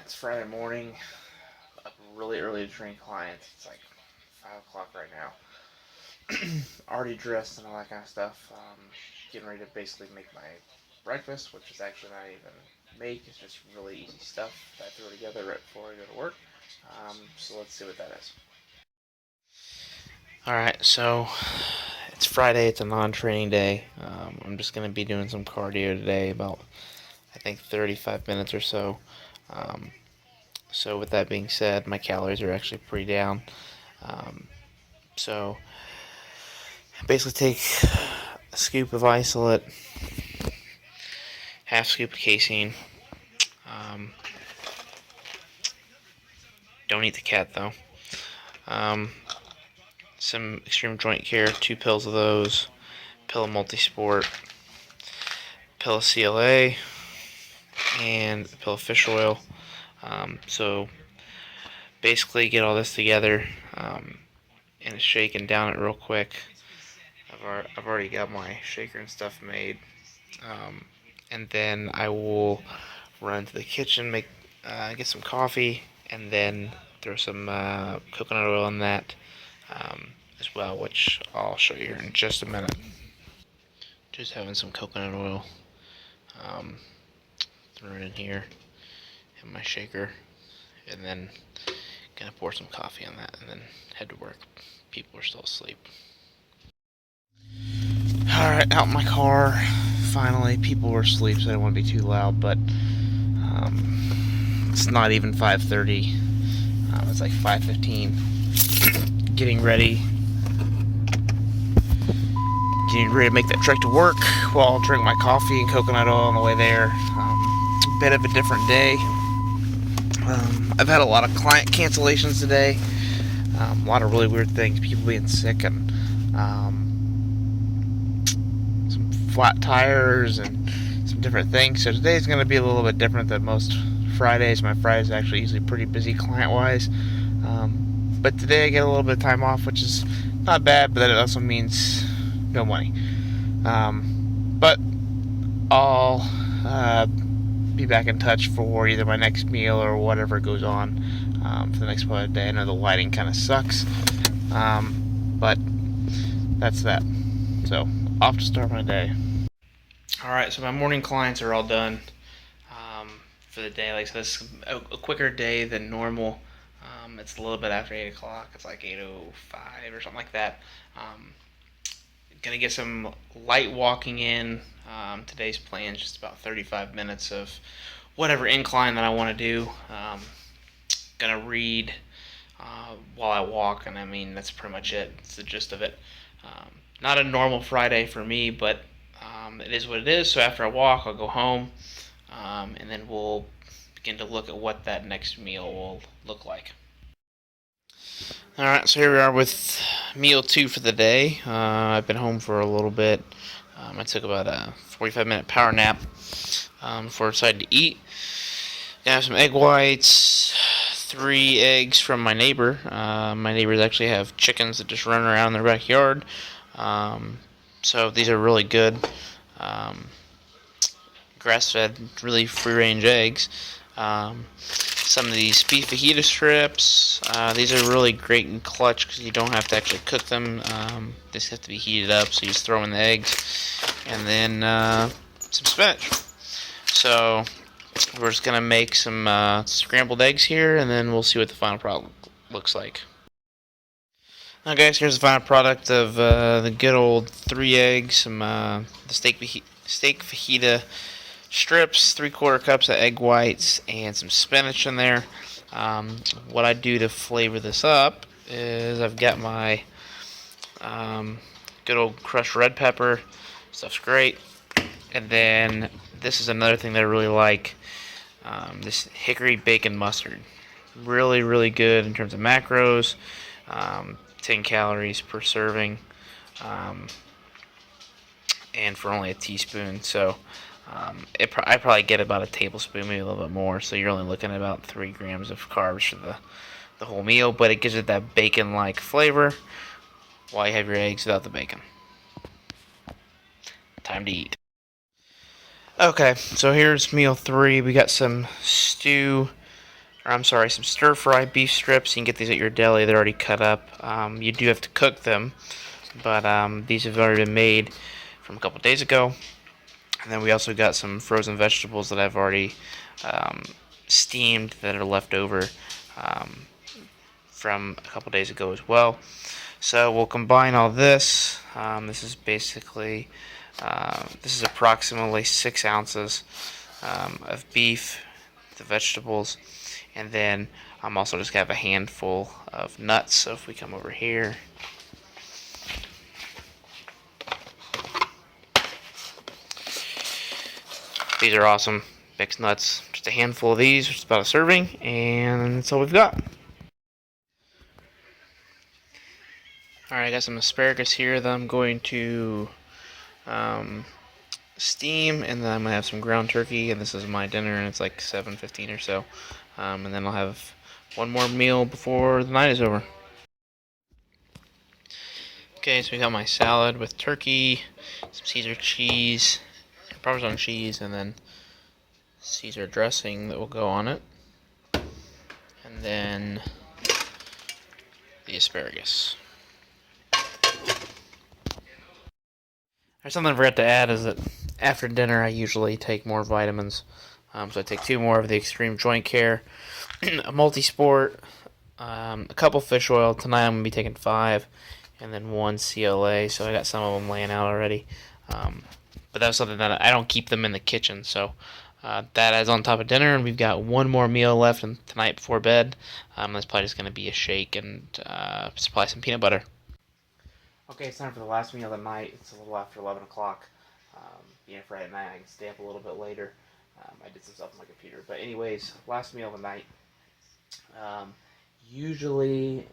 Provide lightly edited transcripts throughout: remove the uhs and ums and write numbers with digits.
It's Friday morning. Up really early to train clients. It's like 5 o'clock right now. Already dressed and all that kind of stuff. Getting ready to basically make my breakfast, which is actually not even make. It's just really easy stuff that I throw together right before I go to work. So let's see what that is. Alright, so it's Friday. It's a non-training day. I'm just going to be doing some cardio today, about I think 35 minutes or so. Um, so with that being said, my calories are actually pretty down. So basically take a scoop of isolate, half scoop of casein. Um, don't eat the cat though. Um, some extreme joint care, 2 pills of those, pill of multisport, pill of CLA, and a pill of fish oil. So basically get all this together in a shake and down it real quick. I've already got my shaker and stuff made. And then I will run to the kitchen, get some coffee, and then throw some coconut oil in that as well, which I'll show you here in just a minute. Just having some coconut oil. Throw it in here in my shaker, and then gonna pour some coffee on that, and then head to work. People are still asleep. Alright, out in my car. Finally, people were asleep, so I didn't want to be too loud, but it's not even 5:30. It's like 5:15. Getting ready to make that trek to work while I'll drink my coffee and coconut oil on the way there. Bit of a different day. I've had a lot of client cancellations today. A lot of really weird things, people being sick, and some flat tires and some different things. So today's going to be a little bit different than most Fridays. My Friday's actually usually pretty busy client-wise. But today I get a little bit of time off, which is not bad, but that also means no money. But I'll be back in touch for either my next meal or whatever goes on for the next part of the day. I know the lighting kind of sucks, but that's that. So, off to start my day. Alright, so my morning clients are all done for the day. Like, so this is a quicker day than normal. It's a little bit after 8 o'clock. It's like 8:05 or something like that. Gonna get some light walking in. Today's plan is just about 35 minutes of whatever incline that I want to do. Gonna read while I walk, and I mean, that's pretty much it. It's the gist of it. Not a normal Friday for me, but it is what it is. So after I walk, I'll go home, and then we'll begin to look at what that next meal will look like. Alright, so here we are with meal 2 for the day. I've been home for a little bit. I took about a 45-minute power nap before I decided to eat. Gonna have some egg whites, 3 eggs from my neighbor. My neighbors actually have chickens that just run around in their backyard. So these are really good. Grass-fed, really free-range eggs. Some of these beef fajita strips. These are really great and clutch because you don't have to actually cook them. They just have to be heated up, so you just throw in the eggs. And then some spinach. So we're just going to make some scrambled eggs here, and then we'll see what the final product looks like. Now guys, here's the final product of the good old 3 eggs, some the steak fajita strips, 3/4 cups of egg whites, and some spinach in there. What I do to flavor this up is I've got my good old crushed red pepper. Stuff's great. And then this is another thing that I really like. This hickory bacon mustard. Really, really good in terms of macros. 10 calories per serving. And for only a teaspoon. So I probably get about a tablespoon, maybe a little bit more. So you're only looking at about 3 grams of carbs for the whole meal. But it gives it that bacon-like flavor while you have your eggs without the bacon. Time to eat. Okay, so here's meal 3. We got some stew, or I'm sorry, some stir-fry beef strips. You can get these at your deli. They're already cut up. You do have to cook them, but these have already been made from a couple days ago. And then we also got some frozen vegetables that I've already um, steamed that are left over um, from a couple days ago as well. So we'll combine all this. This is basically, this is approximately 6 ounces of beef, the vegetables, and then I'm also just going to have a handful of nuts. So if we come over here, these are awesome. Mixed nuts, just a handful of these, which is about a serving, and that's all we've got. Alright, I got some asparagus here that I'm going to um, steam, and then I'm going to have some ground turkey, and this is my dinner, and it's like 7:15 or so. And then I'll have one more meal before the night is over. Okay, so we got my salad with turkey, some Caesar cheese, Parmesan cheese, and then Caesar dressing that will go on it. And then the asparagus. There's something I forgot to add is that after dinner I usually take more vitamins. So I take 2 more of the Extreme Joint Care, a Multisport, a couple fish oil. Tonight I'm going to be taking 5, and then 1 CLA. So I got some of them laying out already. But that's something that I don't keep them in the kitchen. So that is on top of dinner, and we've got 1 more meal left tonight before bed. That's probably just going to be a shake and supply some peanut butter. Okay, it's time for the last meal of the night. It's a little after 11 o'clock. Being Friday night, I can stay up a little bit later. I did some stuff on my computer. But anyways, last meal of the night. Usually,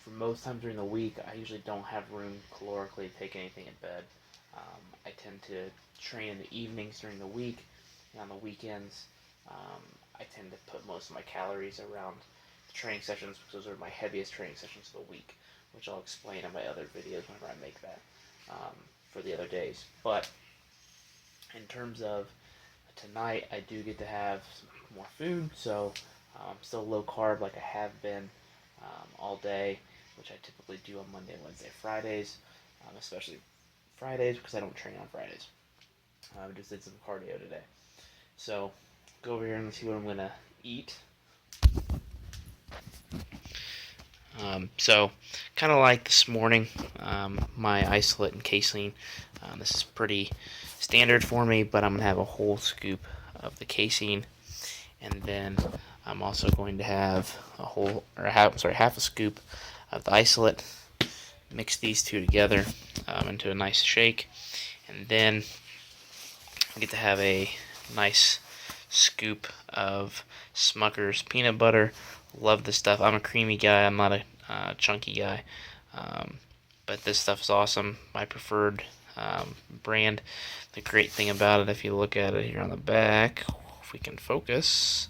for most times during the week, I usually don't have room calorically to take anything in bed. I tend to train in the evenings during the week. And on the weekends, I tend to put most of my calories around the training sessions, because those are my heaviest training sessions of the week, which I'll explain in my other videos whenever I make that for the other days. But in terms of tonight, I do get to have some more food, so I'm still low carb like I have been all day, which I typically do on Monday, Wednesday, Fridays, especially Fridays because I don't train on Fridays. I just did some cardio today. So go over here and see what I'm going to eat. So, kind of like this morning, my isolate and casein. This is pretty standard for me, but I'm going to have a whole scoop of the casein, and then I'm also going to have half a scoop of the isolate. Mix these two together into a nice shake, and then I get to have a nice scoop of Smucker's peanut butter. Love this stuff. I'm a creamy guy. I'm not a chunky guy. But this stuff is awesome. My preferred brand. The great thing about it, if you look at it here on the back, if we can focus,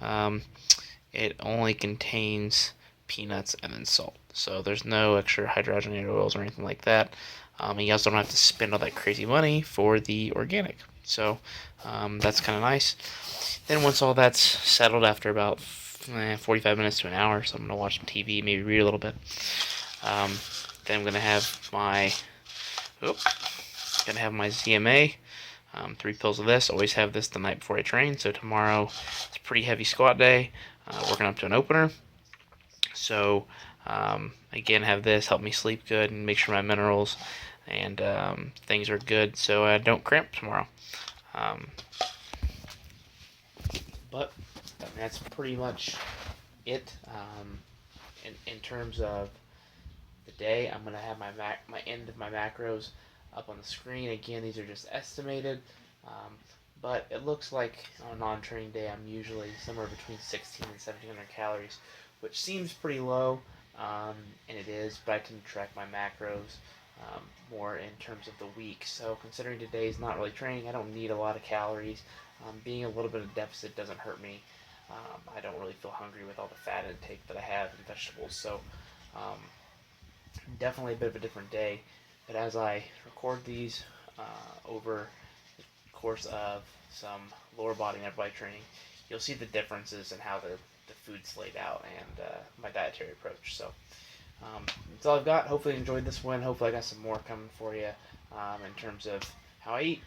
it only contains peanuts and then salt. So there's no extra hydrogenated oils or anything like that. And you also don't have to spend all that crazy money for the organic. So that's kind of nice. Then once all that's settled, after about 45 minutes to an hour, so I'm going to watch some TV, maybe read a little bit. Then I'm going to have my ZMA, 3 pills of this. Always have this the night before I train, so tomorrow it's a pretty heavy squat day, working up to an opener. So again, have this help me sleep good and make sure my minerals and things are good so I don't cramp tomorrow. But that's pretty much it. In terms of the day, I'm gonna have my end of my macros up on the screen. Again, these are just estimated, but it looks like on a non-training day I'm usually somewhere between 16 and 1700 calories, which seems pretty low, and it is, but I can track my macros more in terms of the week. So considering today's not really training, I don't need a lot of calories. Being a little bit of deficit doesn't hurt me. I don't really feel hungry with all the fat intake that I have in vegetables, so definitely a bit of a different day. But as I record these over the course of some lower body and upper body training, you'll see the differences in how the the food's laid out and my dietary approach. So that's all I've got. Hopefully you enjoyed this one. Hopefully I got some more coming for you in terms of how I eat.